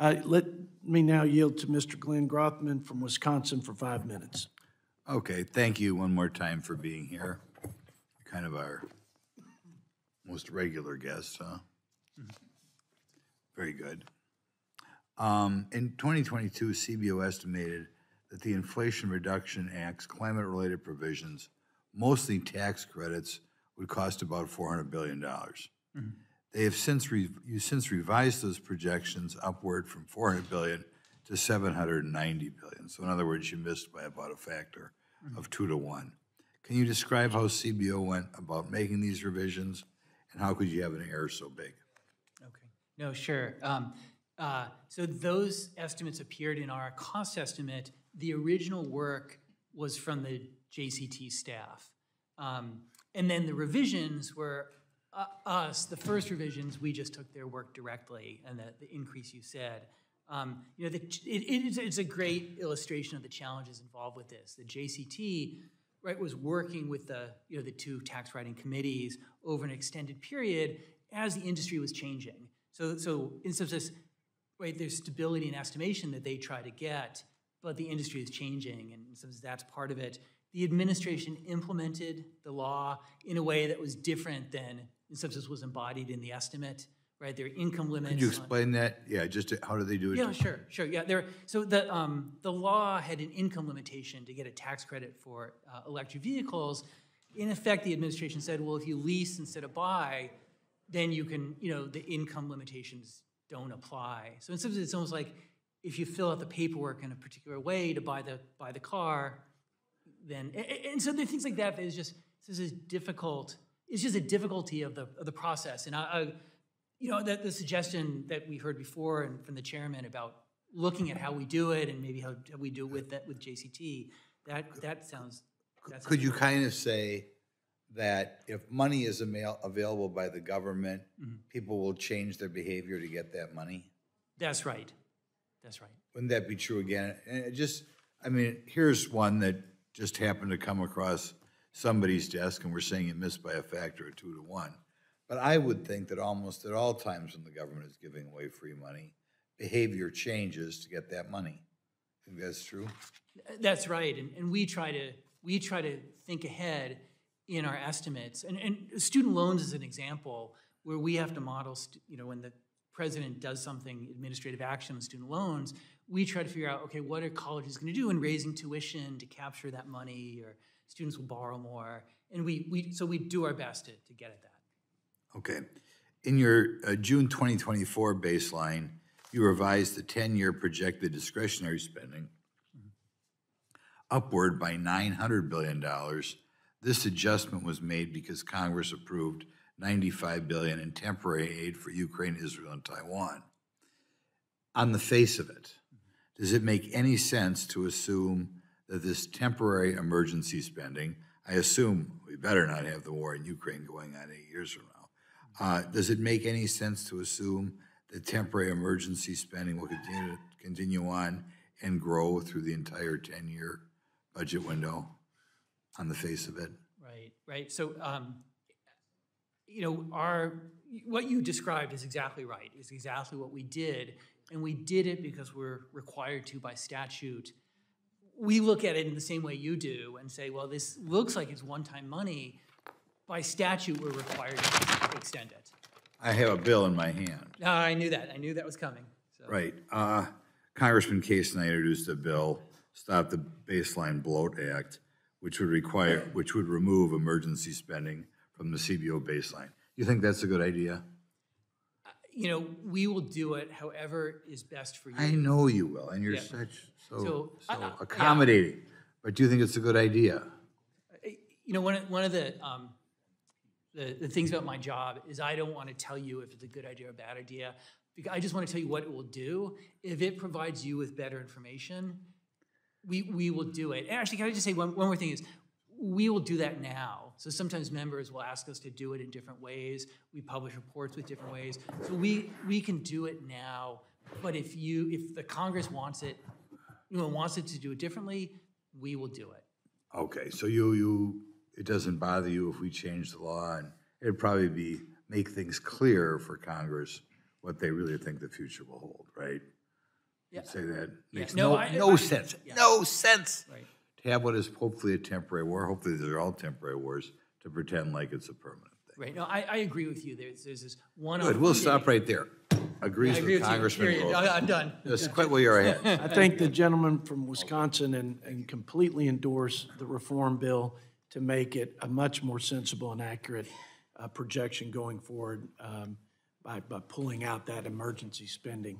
Let me now yield to Mr. Glenn Grothman from Wisconsin for 5 minutes. Okay, thank you one more time for being here. Kind of our most regular guest, huh? Very good. In 2022, CBO estimated that the Inflation Reduction Act's climate-related provisions, mostly tax credits, would cost about $400 billion. They have since revised those projections upward from $400 billion to $790 billion. So in other words, you missed by about a factor of 2 to 1. Can you describe how CBO went about making these revisions, and how could you have an error so big? Okay. No, sure. So those estimates appeared in our cost estimate. The original work was from the JCT staff. And then the revisions were the first revisions, we just took their work directly, and the increase you said. It's a great illustration of the challenges involved with this. The JCT, right, was working with the two tax writing committees over an extended period as the industry was changing. So in some sense, right, there's stability and estimation that they try to get, but the industry is changing, and so that's part of it. The administration implemented the law in a way that was different than, in some sense, was embodied in the estimate, right? Their income limits. Could you explain that? Yeah, how do they do it? Yeah, sure. Yeah, so the law had an income limitation to get a tax credit for electric vehicles. In effect, the administration said, well, if you lease instead of buy, then you can, the income limitations don't apply. So in some sense, it's almost like if you fill out the paperwork in a particular way to buy the car, then, and so there are things like that is just, this is difficult. It's just a difficulty of the process. And the suggestion that we heard before and from the chairman about looking at how we do it and maybe how we do it with JCT, that sounds. Could you kind of say that if money is available by the government, people will change their behavior to get that money? That's right. Wouldn't that be true again? And here's one that just happened to come across somebody's desk, and we're saying it missed by a factor of 2 to 1. But I would think that almost at all times when the government is giving away free money, behavior changes to get that money. Think that's true? That's right, and we try to think ahead in our estimates. And student loans is an example where we have to model, when the president does something, administrative action on student loans, we try to figure out, okay, what are colleges going to do in raising tuition to capture that money, or students will borrow more, and so we do our best to get at that. Okay. In your June 2024 baseline, you revised the 10-year projected discretionary spending upward by $900 billion. This adjustment was made because Congress approved $95 billion in temporary aid for Ukraine, Israel, and Taiwan. On the face of it, does it make any sense to assume that this temporary emergency spending, I assume we better not have the war in Ukraine going on 8 years from now, does it make any sense to assume that temporary emergency spending will continue on and grow through the entire 10-year budget window on the face of it? Right. So, what you described is exactly right. It's exactly what we did, and we did it because we're required to by statute. We look at it in the same way you do and say, well, this looks like it's one-time money. By statute, we're required to extend it. I have a bill in my hand. I knew that. I knew that was coming. So. Right. Congressman Case and I introduced a bill, Stop the Baseline Bloat Act, which would remove emergency spending from the CBO baseline. You think that's a good idea? We will do it however is best for you. I know you will, and you're so accommodating. Yeah. But do you think it's a good idea? One of the things about my job is I don't want to tell you if it's a good idea or a bad idea. Because I just want to tell you what it will do. If it provides you with better information, we will do it. And actually, can I just say one more thing is, we will do that now. So sometimes members will ask us to do it in different ways. We publish reports with different ways. So we can do it now. But if the Congress wants it to do it differently, we will do it. Okay, so it doesn't bother you if we change the law, and it'd probably make things clearer for Congress what they really think the future will hold, right? you'd say that. Makes No, no sense, no sense. Right. To have what is hopefully a temporary war, hopefully these are all temporary wars, to pretend like it's a permanent thing. Right, no, I agree with you. There's this one. Good, we'll stop right there. Agrees I agree with with you. Congressman Period. Grothman. I'm done. Just quit where you're at. I thank the gentleman from Wisconsin and completely endorse the reform bill to make it a much more sensible and accurate projection going forward by pulling out that emergency spending.